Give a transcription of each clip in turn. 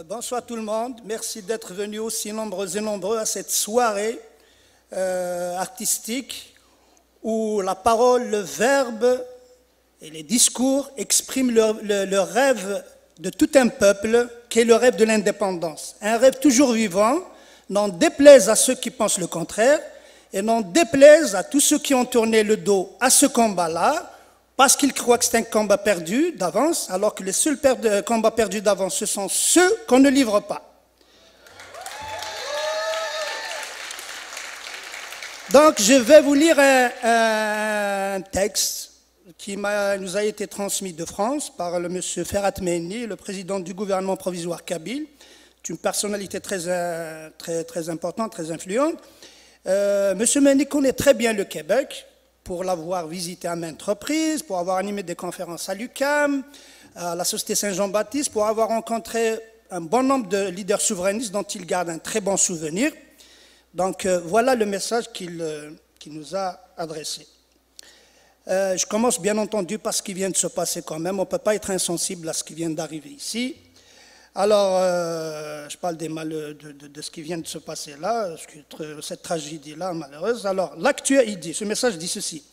Bonsoir tout le monde, merci d'être venus aussi nombreux et nombreux à cette soirée artistique où la parole, le verbe et les discours expriment le rêve de tout un peuple qui est le rêve de l'indépendance. Un rêve toujours vivant, n'en déplaise à ceux qui pensent le contraire et n'en déplaise à tous ceux qui ont tourné le dos à ce combat-là parce qu'ils croient que c'est un combat perdu d'avance, alors que les seuls combats perdus d'avance, ce sont ceux qu'on ne livre pas. Donc, je vais vous lire un texte qui nous a été transmis de France par le monsieur Ferhat Mehni, le président du gouvernement provisoire kabyle. C'est une personnalité très importante, très influente. Monsieur Mehni connaît très bien le Québec, pour l'avoir visité à maintes reprises, pour avoir animé des conférences à l'UQAM, à la Société Saint-Jean-Baptiste, pour avoir rencontré un bon nombre de leaders souverainistes dont il garde un très bon souvenir. Donc voilà le message qu'il nous a adressé. Je commence bien entendu par ce qui vient de se passer quand même. On ne peut pas être insensible à ce qui vient d'arriver ici. Alors, je parle de ce qui vient de se passer là, cette tragédie-là malheureuse. Alors, ce message dit ceci.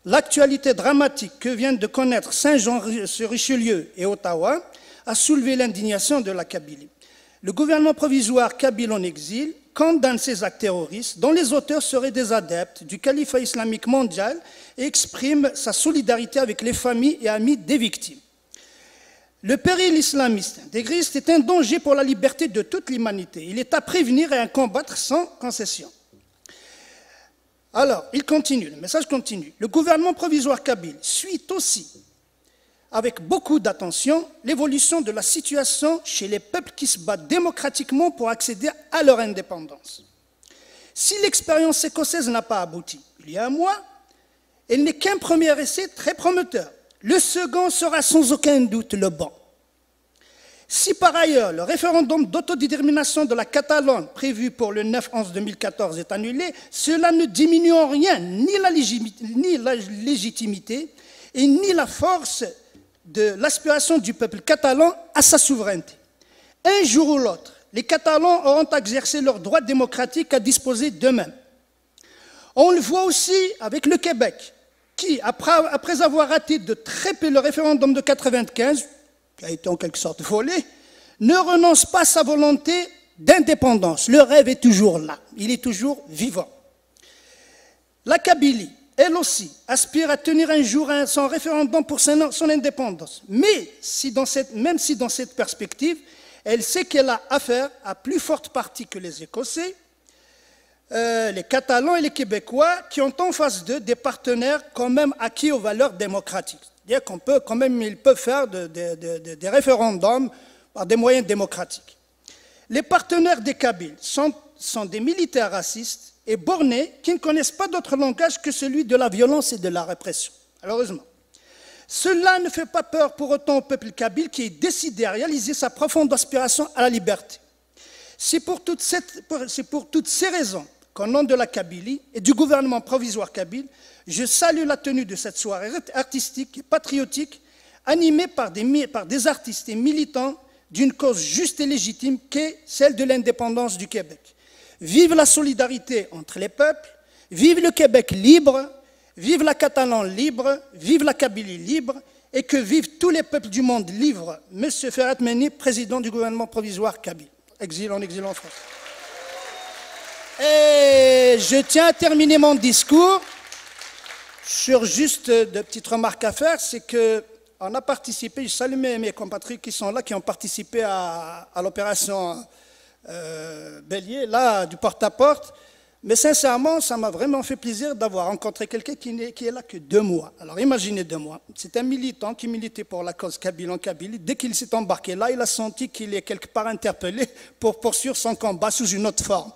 L'actualité dramatique que viennent de connaître Saint-Jean-sur-Richelieu et Ottawa a soulevé l'indignation de la Kabylie. Le gouvernement provisoire kabyle en exil condamne ces actes terroristes dont les auteurs seraient des adeptes du califat islamique mondial et exprime sa solidarité avec les familles et amis des victimes. Le péril islamiste intégriste est un danger pour la liberté de toute l'humanité. Il est à prévenir et à combattre sans concession. Alors, il continue, le message continue. Le gouvernement provisoire kabyle suit aussi, avec beaucoup d'attention, l'évolution de la situation chez les peuples qui se battent démocratiquement pour accéder à leur indépendance. Si l'expérience écossaise n'a pas abouti il y a un mois, elle n'est qu'un premier essai très prometteur. Le second sera sans aucun doute le bon. Si par ailleurs le référendum d'autodétermination de la Catalogne prévu pour le 9-11-2014 est annulé, cela ne diminue en rien ni la légitimité et ni la force de l'aspiration du peuple catalan à sa souveraineté. Un jour ou l'autre, les Catalans auront exercé leur droit démocratique à disposer d'eux-mêmes. On le voit aussi avec le Québec, qui, après avoir raté de très peu le référendum de 1995, qui a été en quelque sorte volé, ne renonce pas à sa volonté d'indépendance. Le rêve est toujours là, il est toujours vivant. La Kabylie, elle aussi, aspire à tenir un jour son référendum pour son indépendance. Même si dans cette perspective, elle sait qu'elle a affaire à plus forte partie que les Écossais, les Catalans et les Québécois, qui ont en face d'eux des partenaires quand même acquis aux valeurs démocratiques. C'est-à-dire qu'on peut quand même, ils peuvent faire des référendums par des moyens démocratiques. Les partenaires des Kabyles sont des militaires racistes et bornés qui ne connaissent pas d'autre langage que celui de la violence et de la répression, malheureusement. Cela ne fait pas peur pour autant au peuple kabyle qui est décidé à réaliser sa profonde aspiration à la liberté. C'est pour toutes ces raisons qu'au nom de la Kabylie et du gouvernement provisoire kabyle, je salue la tenue de cette soirée artistique et patriotique animée par des artistes et militants d'une cause juste et légitime qu'est celle de l'indépendance du Québec. Vive la solidarité entre les peuples, vive le Québec libre, vive la Catalogne libre, vive la Kabylie libre et que vivent tous les peuples du monde libres. Monsieur Ferhat Mehni, président du gouvernement provisoire kabyle, en exil en France. Et je tiens à terminer mon discours sur juste de petites remarques à faire, c'est qu'on a participé, je salue mes compatriotes qui sont là, qui ont participé à l'opération Bélier, là, du porte-à-porte, mais sincèrement, ça m'a vraiment fait plaisir d'avoir rencontré quelqu'un qui est là que 2 mois. Alors imaginez 2 mois, c'est un militant qui militait pour la cause kabyle en Kabylie. Dès qu'il s'est embarqué là, il a senti qu'il est quelque part interpellé pour poursuivre son combat sous une autre forme.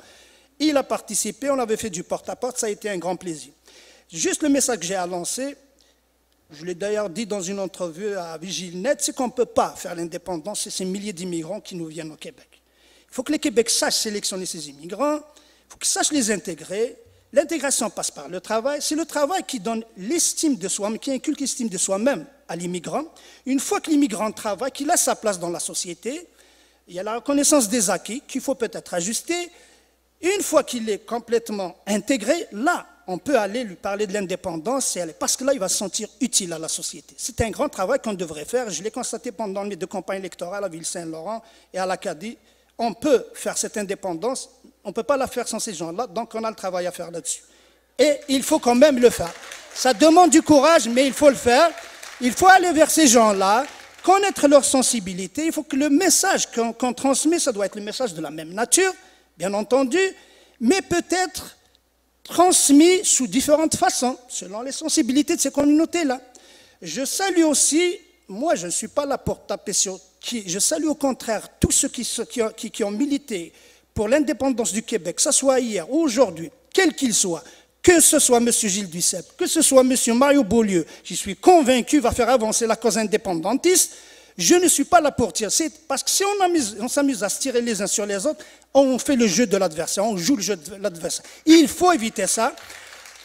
Il a participé, on avait fait du porte-à-porte, ça a été un grand plaisir. Juste le message que j'ai à lancer, je l'ai d'ailleurs dit dans une entrevue à VigileNet, c'est qu'on ne peut pas faire l'indépendance de ces milliers d'immigrants qui nous viennent au Québec. Il faut que le Québec sache sélectionner ces immigrants, il faut qu'il sache les intégrer. L'intégration passe par le travail. C'est le travail qui donne l'estime de soi, qui inculque l'estime de soi-même à l'immigrant. Une fois que l'immigrant travaille, qu'il a sa place dans la société, il y a la reconnaissance des acquis qu'il faut peut-être ajuster. Une fois qu'il est complètement intégré, là, on peut aller lui parler de l'indépendance, parce que là, il va se sentir utile à la société. C'est un grand travail qu'on devrait faire. Je l'ai constaté pendant mes 2 campagnes électorales à Ville-Saint-Laurent et à l'Acadie. On peut faire cette indépendance, on ne peut pas la faire sans ces gens-là, donc on a le travail à faire là-dessus. Et il faut quand même le faire. Ça demande du courage, mais il faut le faire. Il faut aller vers ces gens-là, connaître leur sensibilité. Il faut que le message qu'on transmet, ça doit être le message de la même nature, bien entendu, mais peut-être transmis sous différentes façons, selon les sensibilités de ces communautés-là. Je salue aussi, moi je ne suis pas là pour taper sur qui, je salue au contraire tous ceux qui ont milité pour l'indépendance du Québec, que ce soit hier ou aujourd'hui, quel qu'il soit, que ce soit M. Gilles Duceppe, que ce soit M. Mario Beaulieu, je suis convaincu va faire avancer la cause indépendantiste. Je ne suis pas là pour tirer, parce que si on s'amuse à se tirer les uns sur les autres, on fait le jeu de l'adversaire, on joue le jeu de l'adversaire. Il faut éviter ça.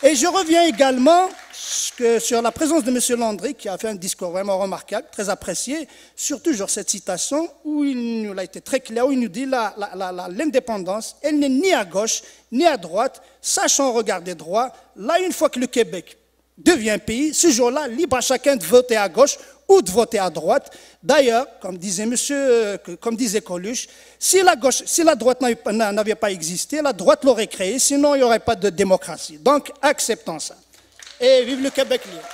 Et je reviens également sur la présence de M. Landry, qui a fait un discours vraiment remarquable, très apprécié, sur toujours cette citation, où il nous a été très clair, où il nous dit l'indépendance, elle n'est ni à gauche, ni à droite, sachant regarder droit. Là, une fois que le Québec devient pays, ce jour-là, libre à chacun de voter à gauche ou de voter à droite. D'ailleurs, comme disait Coluche, si la droite n'avait pas existé, la droite l'aurait créée, sinon il n'y aurait pas de démocratie. Donc, acceptons ça. Et vive le Québec libre.